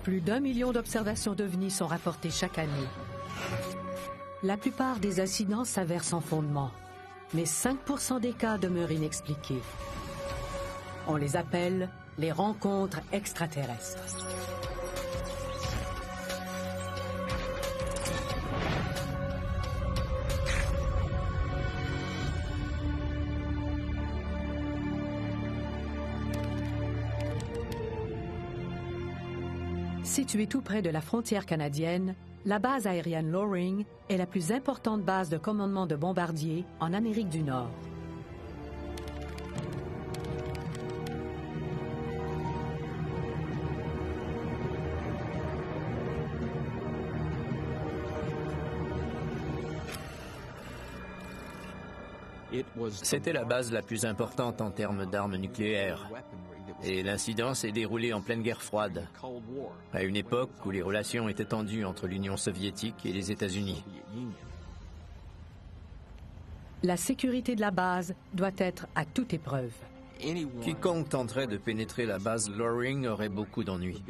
Plus d'1 million d'observations d'OVNI sont rapportées chaque année. La plupart des incidents s'avèrent sans fondement, mais 5% des cas demeurent inexpliqués. On les appelle les rencontres extraterrestres. Située tout près de la frontière canadienne, la base aérienne Loring est la plus importante base de commandement de bombardiers en Amérique du Nord. C'était la base la plus importante en termes d'armes nucléaires. Et l'incident s'est déroulé en pleine guerre froide, à une époque où les relations étaient tendues entre l'Union soviétique et les États-Unis. La sécurité de la base doit être à toute épreuve. Quiconque tenterait de pénétrer la base Loring aurait beaucoup d'ennuis.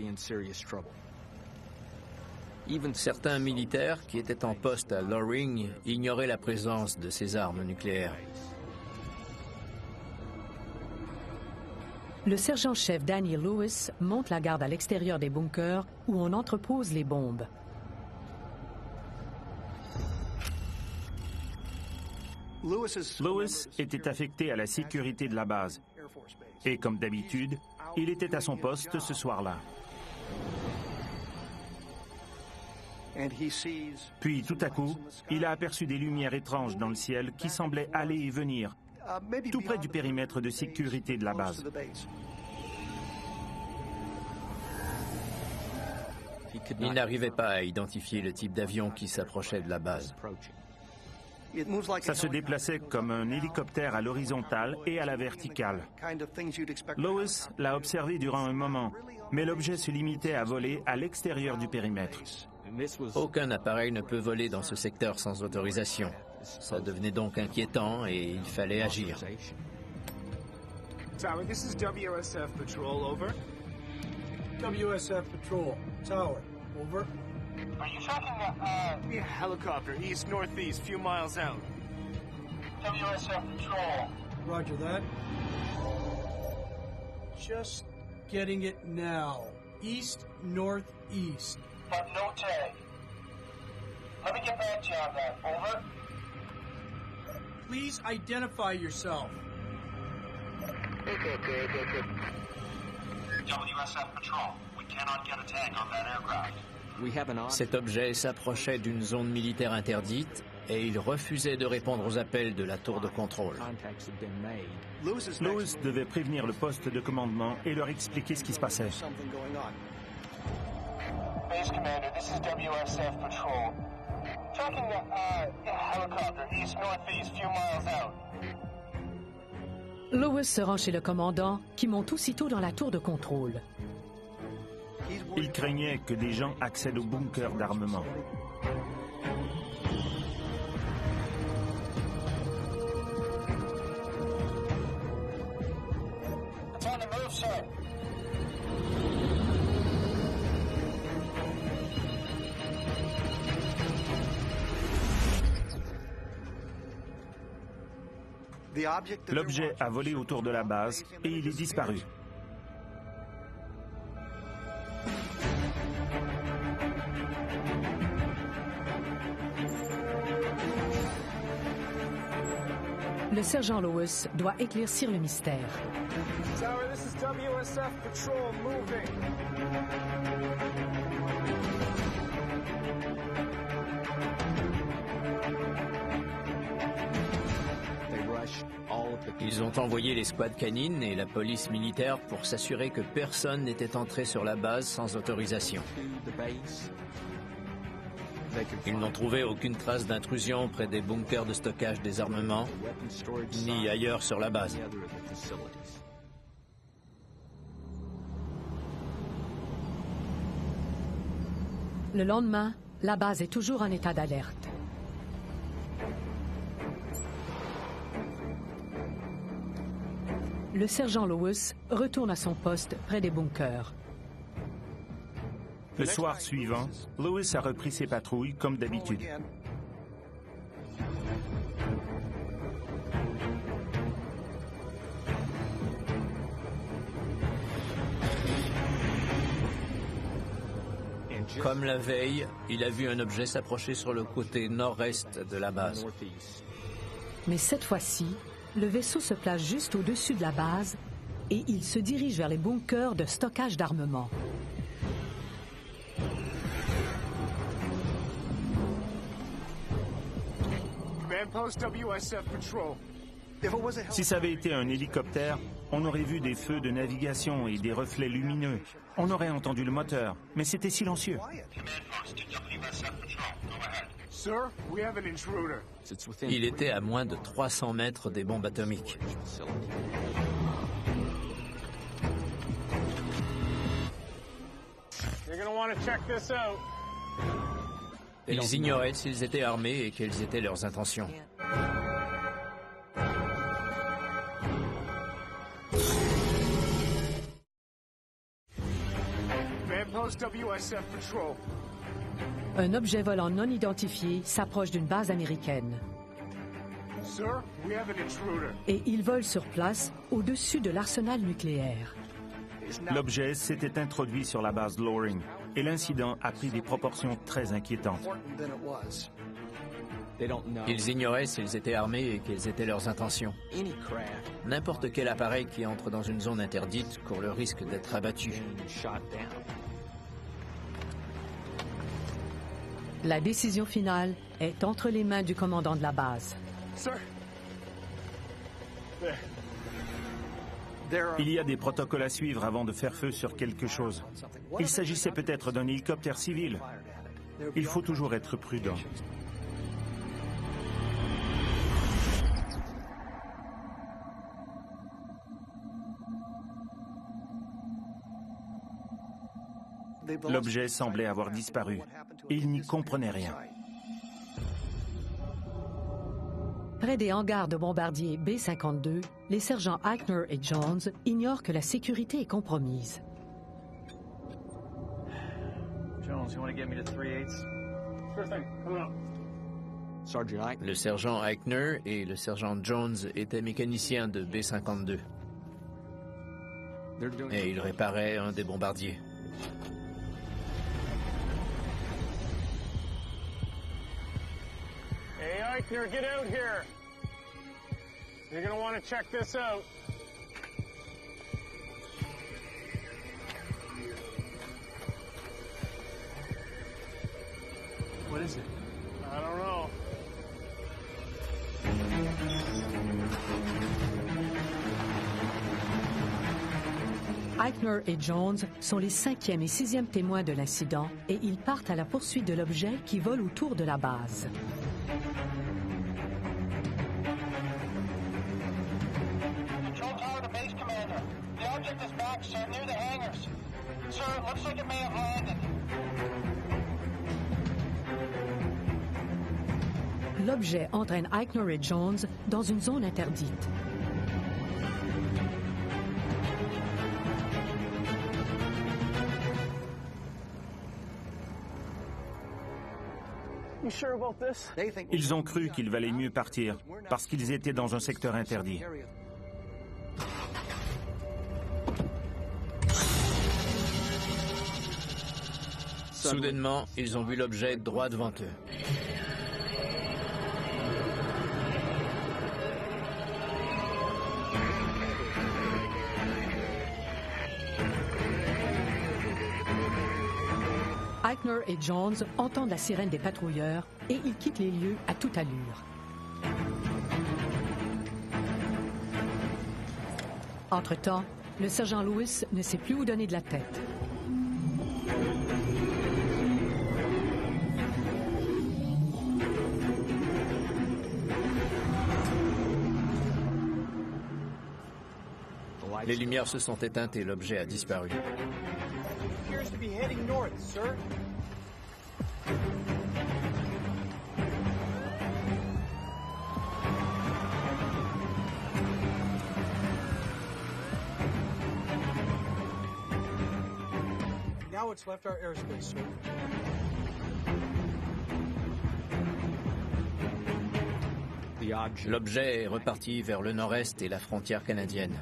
Certains militaires qui étaient en poste à Loring ignoraient la présence de ces armes nucléaires. Le sergent-chef Danny Lewis monte la garde à l'extérieur des bunkers où on entrepose les bombes. Lewis était affecté à la sécurité de la base. Et comme d'habitude, il était à son poste ce soir-là. Puis, tout à coup, il a aperçu des lumières étranges dans le ciel qui semblaient aller et venir, tout près du périmètre de sécurité de la base. Il n'arrivait pas à identifier le type d'avion qui s'approchait de la base. Ça se déplaçait comme un hélicoptère à l'horizontale et à la verticale. Lewis l'a observé durant un moment, mais l'objet se limitait à voler à l'extérieur du périmètre. Aucun appareil ne peut voler dans ce secteur sans autorisation. Ça devenait donc inquiétant et il fallait agir. Tower, this is WSF Patrol, over. WSF Patrol, Tower, over. Are you tracking a helicopter, east-northeast, few miles out. WSF Patrol. Roger that. Just getting it now. East-northeast. But no tag. Let me get back to you on that, over. Please identify yourself. WSF Patrol, we cannot get a tag on that aircraft. Cet objet s'approchait d'une zone militaire interdite et il refusait de répondre aux appels de la tour de contrôle. Lewis devait prévenir le poste de commandement et leur expliquer ce qui se passait. Base Commander, this is WSF Patrol. Tracking a helicopter east-northeast, few miles out. Lewis se rend chez le commandant, qui monte aussitôt dans la tour de contrôle. Il craignait que des gens accèdent au bunker d'armement. It's on the move, sir. L'objet a volé autour de la base et il est disparu. Le sergent Lewis doit éclaircir le mystère. Tower, this is WSF Patrol, moving. Ils ont envoyé les squads canines et la police militaire pour s'assurer que personne n'était entré sur la base sans autorisation. Ils n'ont trouvé aucune trace d'intrusion près des bunkers de stockage des armements, ni ailleurs sur la base. Le lendemain, la base est toujours en état d'alerte. Le sergent Lewis retourne à son poste près des bunkers. Le soir suivant, Lewis a repris ses patrouilles comme d'habitude. Comme la veille, il a vu un objet s'approcher sur le côté nord-est de la base. Mais cette fois-ci, le vaisseau se place juste au-dessus de la base et il se dirige vers les bunkers de stockage d'armement. Si ça avait été un hélicoptère, on aurait vu des feux de navigation et des reflets lumineux. On aurait entendu le moteur, mais c'était silencieux. Il était à moins de 300 mètres des bombes atomiques. Ils ignoraient s'ils étaient armés et quelles étaient leurs intentions. Un objet volant non identifié s'approche d'une base américaine. Et il vole sur place, au-dessus de l'arsenal nucléaire. L'objet s'était introduit sur la base Loring et l'incident a pris des proportions très inquiétantes. Ils ignoraient s'ils étaient armés et quelles étaient leurs intentions. N'importe quel appareil qui entre dans une zone interdite court le risque d'être abattu. La décision finale est entre les mains du commandant de la base. Il y a des protocoles à suivre avant de faire feu sur quelque chose. Il s'agissait peut-être d'un hélicoptère civil. Il faut toujours être prudent. L'objet semblait avoir disparu et il n'y comprenait rien. Près des hangars de bombardiers B-52, les sergents Eichner et Jones ignorent que la sécurité est compromise. Le sergent Eichner et le sergent Jones étaient mécaniciens de B-52. Et ils réparaient un des bombardiers. Eichner, get out here. You're going to want to check this out. What is it? I don't know. Eichner et Jones sont les 5e et 6e témoins de l'incident et ils partent à la poursuite de l'objet qui vole autour de la base. Control tower to base commander. The object is back, sir, near the hangars. Sir, it looks like it may have landed. L'objet entraîne Eichner et Jones dans une zone interdite. Ils ont cru qu'il valait mieux partir parce qu'ils étaient dans un secteur interdit. Soudainement, ils ont vu l'objet droit devant eux. Eichner et Jones entendent la sirène des patrouilleurs et ils quittent les lieux à toute allure. Entre-temps, le sergent Lewis ne sait plus où donner de la tête. Les lumières se sont éteintes et l'objet a disparu. Now it's left our airspace, sir. L'objet est reparti vers le nord-est et la frontière canadienne.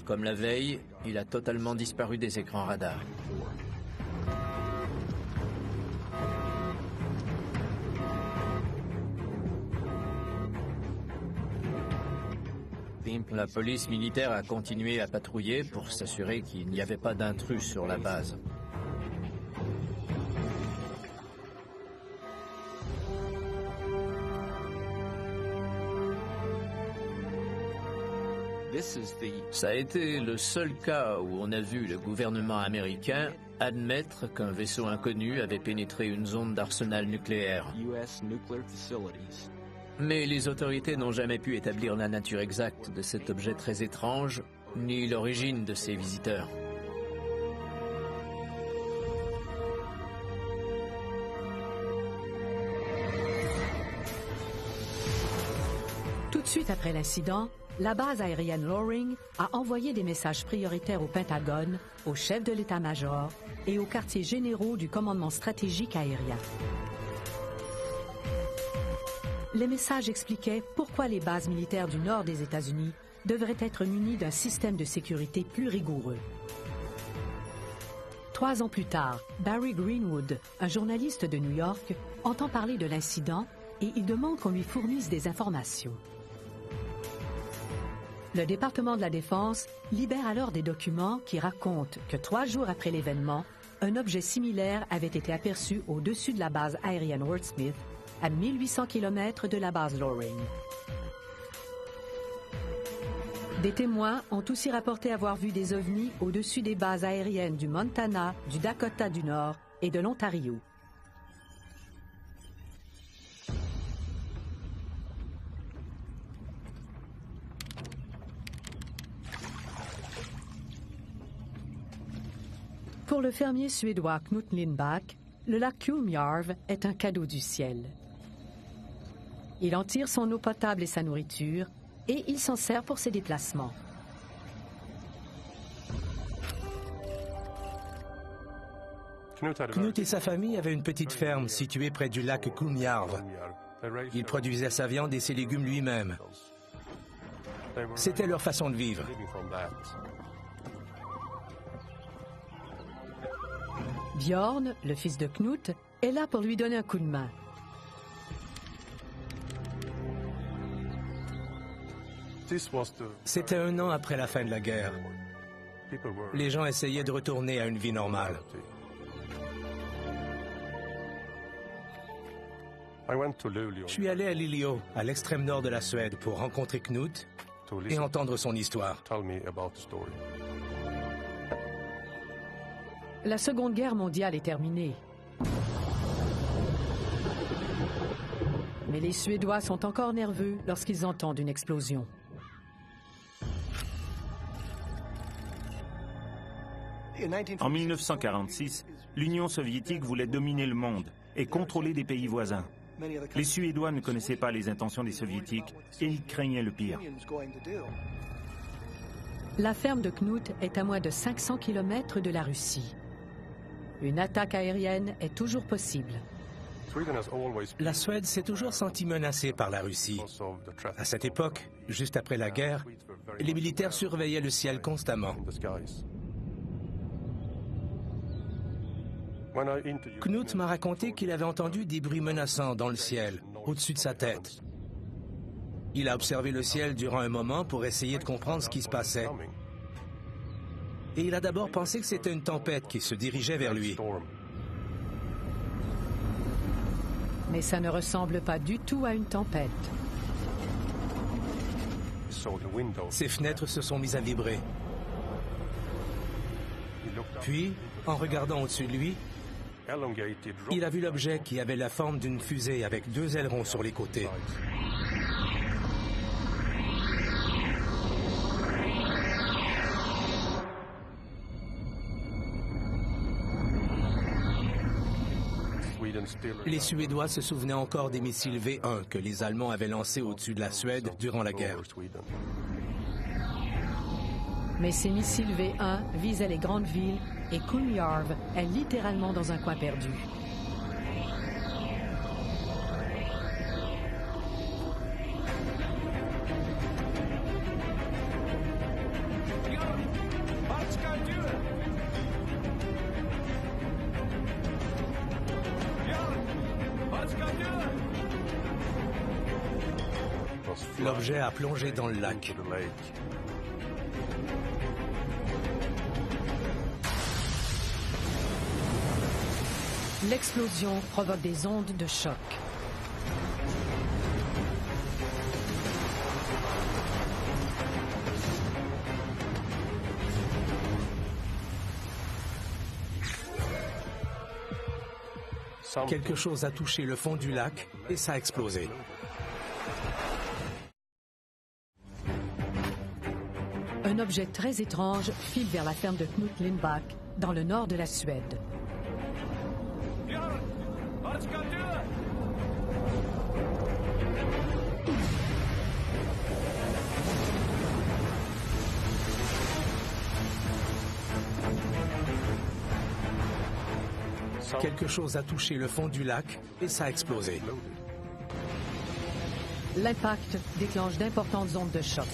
Comme la veille, il a totalement disparu des écrans radars. La police militaire a continué à patrouiller pour s'assurer qu'il n'y avait pas d'intrus sur la base. Ça a été le seul cas où on a vu le gouvernement américain admettre qu'un vaisseau inconnu avait pénétré une zone d'arsenal nucléaire. Mais les autorités n'ont jamais pu établir la nature exacte de cet objet très étrange, ni l'origine de ses visiteurs. Tout de suite après l'incident, la base aérienne Loring a envoyé des messages prioritaires au Pentagone, au chef de l'état-major et aux quartiers généraux du commandement stratégique aérien. Les messages expliquaient pourquoi les bases militaires du nord des États-Unis devraient être munies d'un système de sécurité plus rigoureux. 3 ans plus tard, Barry Greenwood, un journaliste de New York, entend parler de l'incident et il demande qu'on lui fournisse des informations. Le département de la Défense libère alors des documents qui racontent que 3 jours après l'événement, un objet similaire avait été aperçu au-dessus de la base aérienne Ward Smith, à 1800 km de la base Loring. Des témoins ont aussi rapporté avoir vu des ovnis au-dessus des bases aériennes du Montana, du Dakota du Nord et de l'Ontario. Pour le fermier suédois Knut Lindbäck, le lac Kulmjärv est un cadeau du ciel. Il en tire son eau potable et sa nourriture, et il s'en sert pour ses déplacements. Knut et sa famille avaient une petite ferme située près du lac Kulmjärv. Il produisait sa viande et ses légumes lui-même. C'était leur façon de vivre. Bjorn, le fils de Knut, est là pour lui donner un coup de main. C'était 1 an après la fin de la guerre. Les gens essayaient de retourner à une vie normale. Je suis allé à Luleå, à l'extrême nord de la Suède, pour rencontrer Knut et entendre son histoire. La Seconde Guerre mondiale est terminée. Mais les Suédois sont encore nerveux lorsqu'ils entendent une explosion. En 1946, l'Union soviétique voulait dominer le monde et contrôler des pays voisins. Les Suédois ne connaissaient pas les intentions des Soviétiques et ils craignaient le pire. La ferme de Knut est à moins de 500 km de la Russie. Une attaque aérienne est toujours possible. La Suède s'est toujours sentie menacée par la Russie. À cette époque, juste après la guerre, les militaires surveillaient le ciel constamment. Knut m'a raconté qu'il avait entendu des bruits menaçants dans le ciel, au-dessus de sa tête. Il a observé le ciel durant un moment pour essayer de comprendre ce qui se passait. Et il a d'abord pensé que c'était une tempête qui se dirigeait vers lui. Mais ça ne ressemble pas du tout à une tempête. Ses fenêtres se sont mises à vibrer. Puis, en regardant au-dessus de lui, il a vu l'objet qui avait la forme d'une fusée avec 2 ailerons sur les côtés. Les Suédois se souvenaient encore des missiles V1 que les Allemands avaient lancés au-dessus de la Suède durant la guerre. Mais ces missiles V1 visaient les grandes villes et Kulmyarv est littéralement dans un coin perdu. L'objet a plongé dans le lac. L'explosion provoque des ondes de choc. Quelque chose a touché le fond du lac et ça a explosé. Un objet très étrange file vers la ferme de Knut Lindbach, dans le nord de la Suède. Quelque chose a touché le fond du lac et ça a explosé. L'impact déclenche d'importantes ondes de choc.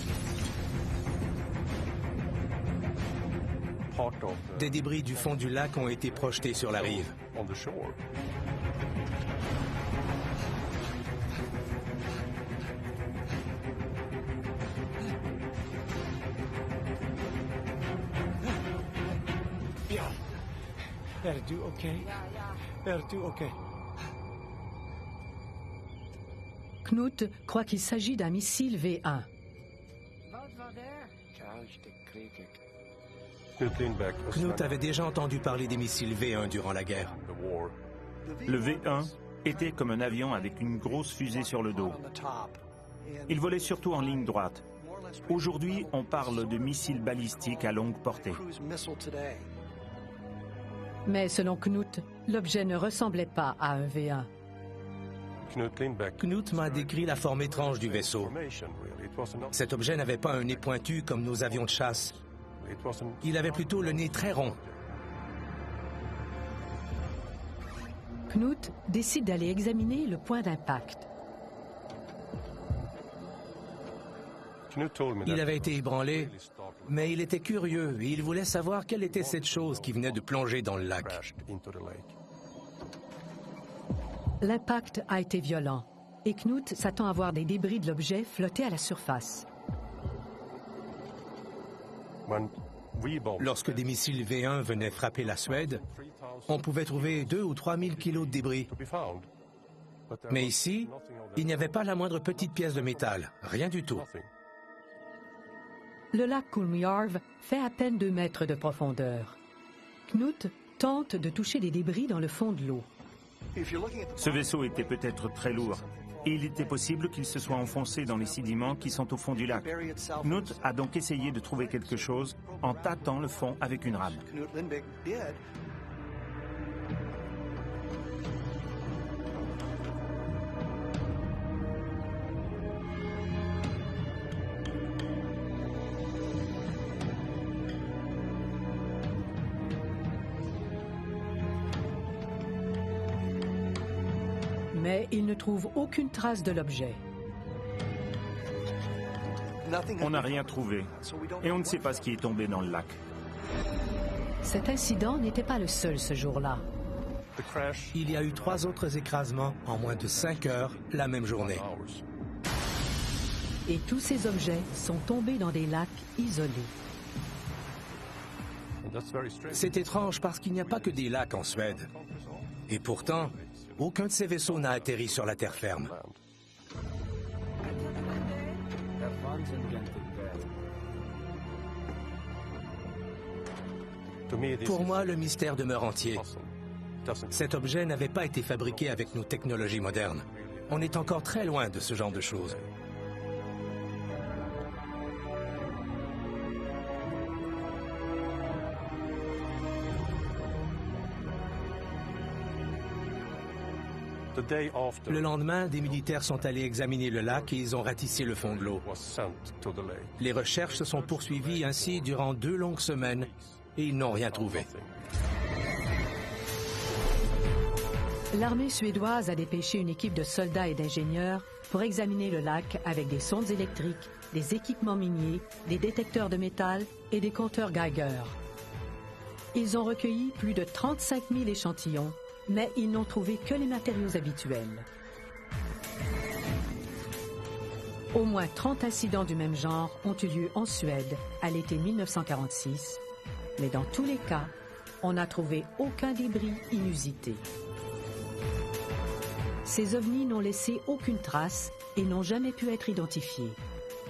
Des débris du fond du lac ont été projetés sur la rive. Knut croit qu'il s'agit d'un missile V1. Knut avait déjà entendu parler des missiles V1 durant la guerre. Le V1 était comme un avion avec une grosse fusée sur le dos. Il volait surtout en ligne droite. Aujourd'hui, on parle de missiles balistiques à longue portée. Mais selon Knut, l'objet ne ressemblait pas à un V1. Knut m'a décrit la forme étrange du vaisseau. Cet objet n'avait pas un nez pointu comme nos avions de chasse. Il avait plutôt le nez très rond. Knut décide d'aller examiner le point d'impact. Il avait été ébranlé, mais il était curieux et il voulait savoir quelle était cette chose qui venait de plonger dans le lac. L'impact a été violent et Knut s'attend à voir des débris de l'objet flotter à la surface. Lorsque des missiles V1 venaient frapper la Suède, on pouvait trouver 2 ou 3 000 kilos de débris. Mais ici, il n'y avait pas la moindre petite pièce de métal, rien du tout. Le lac Kulmyarv fait à peine 2 mètres de profondeur. Knut tente de toucher des débris dans le fond de l'eau. Ce vaisseau était peut-être très lourd. Et il était possible qu'il se soit enfoncé dans les sédiments qui sont au fond du lac. Knut a donc essayé de trouver quelque chose en tâtant le fond avec une rame. Mais il ne trouve aucune trace de l'objet. On n'a rien trouvé et on ne sait pas ce qui est tombé dans le lac. Cet incident n'était pas le seul ce jour-là. Il y a eu 3 autres écrasements en moins de 5 heures la même journée. Et tous ces objets sont tombés dans des lacs isolés. C'est étrange parce qu'il n'y a pas que des lacs en Suède. Et pourtant, aucun de ces vaisseaux n'a atterri sur la terre ferme. Pour moi, le mystère demeure entier. Cet objet n'avait pas été fabriqué avec nos technologies modernes. On est encore très loin de ce genre de choses. Le lendemain, des militaires sont allés examiner le lac et ils ont ratissé le fond de l'eau. Les recherches se sont poursuivies ainsi durant 2 longues semaines et ils n'ont rien trouvé. L'armée suédoise a dépêché une équipe de soldats et d'ingénieurs pour examiner le lac avec des sondes électriques, des équipements miniers, des détecteurs de métal et des compteurs Geiger. Ils ont recueilli plus de 35 000 échantillons, mais ils n'ont trouvé que les matériaux habituels. Au moins 30 incidents du même genre ont eu lieu en Suède à l'été 1946, mais dans tous les cas, on n'a trouvé aucun débris inusité. Ces ovnis n'ont laissé aucune trace et n'ont jamais pu être identifiés.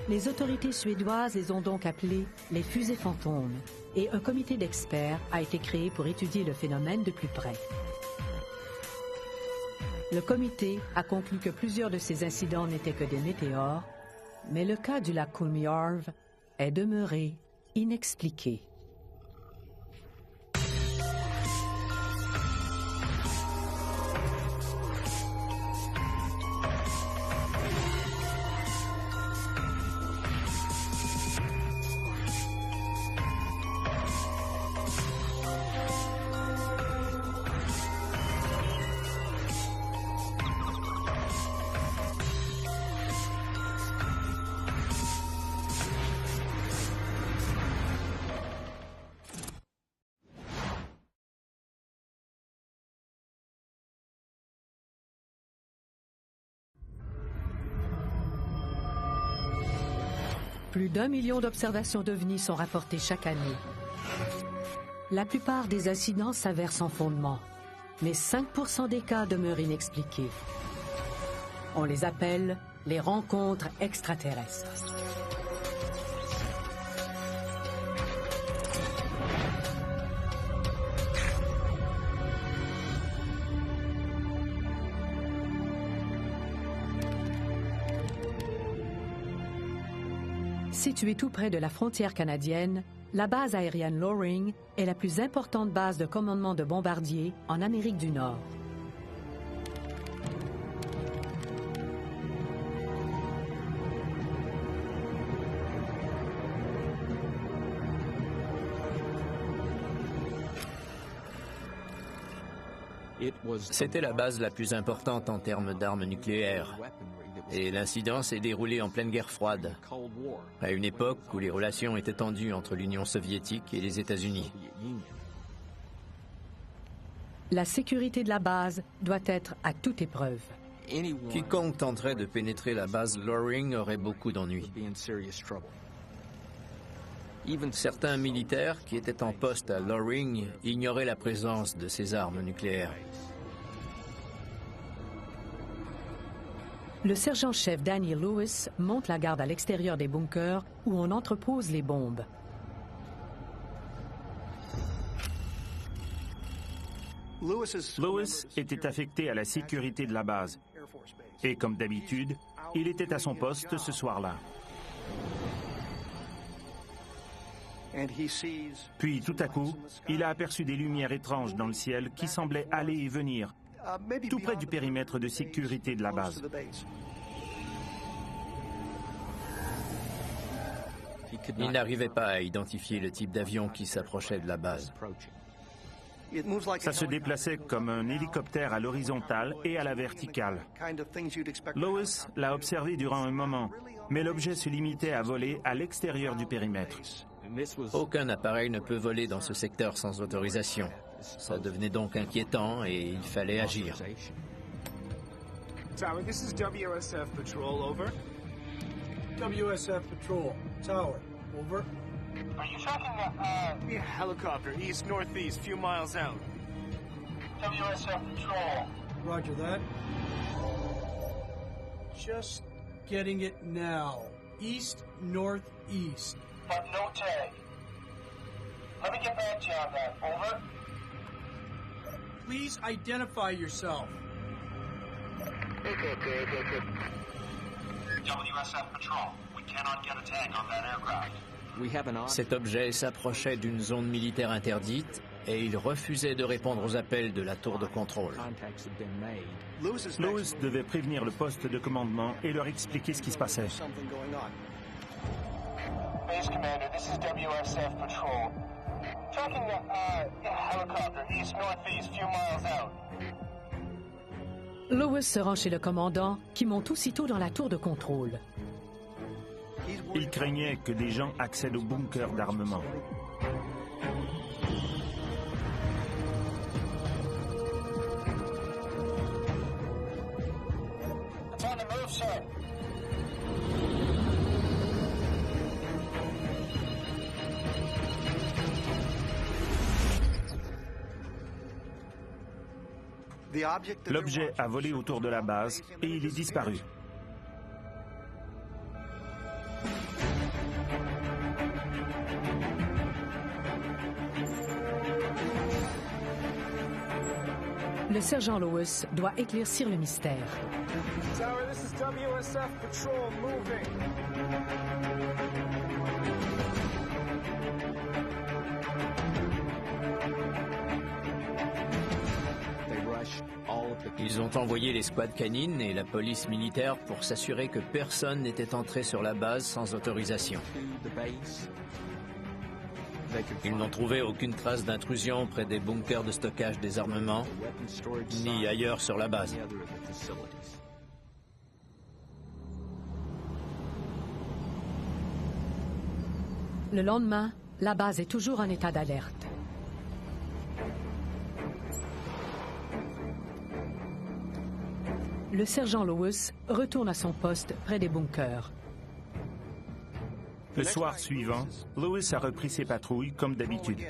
Les autorités suédoises les ont donc appelés les fusées fantômes et un comité d'experts a été créé pour étudier le phénomène de plus près. Le comité a conclu que plusieurs de ces incidents n'étaient que des météores, mais le cas du lac Kuumjärvi est demeuré inexpliqué. Plus d'1 million d'observations d'ovnis sont rapportées chaque année. La plupart des incidents s'avèrent sans fondement, mais 5% des cas demeurent inexpliqués. On les appelle les rencontres extraterrestres. Située tout près de la frontière canadienne, la base aérienne Loring est la plus importante base de commandement de bombardiers en Amérique du Nord. C'était la base la plus importante en termes d'armes nucléaires. Et l'incident s'est déroulé en pleine guerre froide, à une époque où les relations étaient tendues entre l'Union soviétique et les États-Unis. La sécurité de la base doit être à toute épreuve. Quiconque tenterait de pénétrer la base Loring aurait beaucoup d'ennuis. Certains militaires qui étaient en poste à Loring ignoraient la présence de ces armes nucléaires. Le sergent-chef Danny Lewis monte la garde à l'extérieur des bunkers où on entrepose les bombes. Lewis était affecté à la sécurité de la base. Et comme d'habitude, il était à son poste ce soir-là. Puis tout à coup, il a aperçu des lumières étranges dans le ciel qui semblaient aller et venir, tout près du périmètre de sécurité de la base. Il n'arrivait pas à identifier le type d'avion qui s'approchait de la base. Ça se déplaçait comme un hélicoptère à l'horizontale et à la verticale. Lewis l'a observé durant un moment, mais l'objet se limitait à voler à l'extérieur du périmètre. Aucun appareil ne peut voler dans ce secteur sans autorisation. Ça devenait donc inquiétant et il fallait agir. Tower, this is WSF Patrol, over. WSF Patrol, Tower, over. Are you tracking Yeah, helicopter, east-northeast, few miles out. WSF Patrol? Roger that. Just getting it now. East-northeast. But no tag. Let me get back to you on that, over. Please identify yourself. WSF Patrol, we cannot get a tag on that aircraft. Cet objet s'approchait d'une zone militaire interdite et il refusait de répondre aux appels de la tour de contrôle. Lewis devait prévenir le poste de commandement et leur expliquer ce qui se passait. Base Commander, this is WSF Patrol. Tracking a helicopter east-northeast, few miles out. Lewis se rend chez le commandant, qui monte aussitôt dans la tour de contrôle. Il craignait que des gens accèdent au bunker d'armement. It's on the move, sir. L'objet a volé autour de la base et il est disparu. Le sergent Lewis doit éclaircir le mystère. Tower, this is WSF Patrol moving. Ils ont envoyé les squads canines et la police militaire pour s'assurer que personne n'était entré sur la base sans autorisation. Ils n'ont trouvé aucune trace d'intrusion près des bunkers de stockage des armements, ni ailleurs sur la base. Le lendemain, la base est toujours en état d'alerte. Le sergent Lewis retourne à son poste près des bunkers. Le soir suivant, Lewis a repris ses patrouilles comme d'habitude.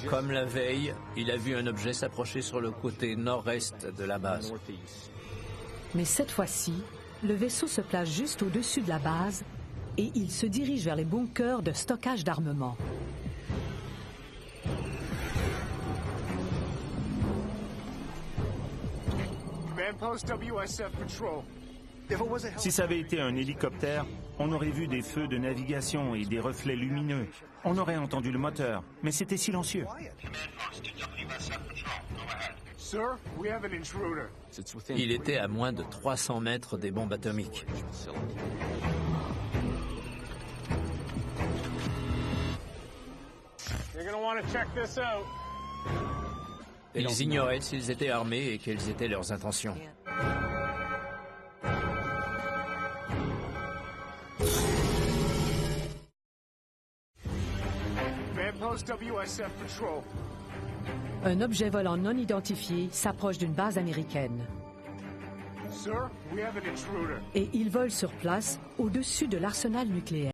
Comme la veille, il a vu un objet s'approcher sur le côté nord-est de la base. Mais cette fois-ci, le vaisseau se place juste au-dessus de la base et il se dirige vers les bunkers de stockage d'armement. Command post WSF Patrol. Si ça avait été un hélicoptère, on aurait vu des feux de navigation et des reflets lumineux. On aurait entendu le moteur, mais c'était silencieux. Sir, we have an intruder. Il était à moins de 300 mètres des bombes atomiques. You're gonna want to check this out. Ils ignoraient s'ils étaient armés et quelles étaient leurs intentions. Command post WSF Patrol. Un objet volant non identifié s'approche d'une base américaine. Sir, we have an intruder. Et il vole sur place au-dessus de l'arsenal nucléaire.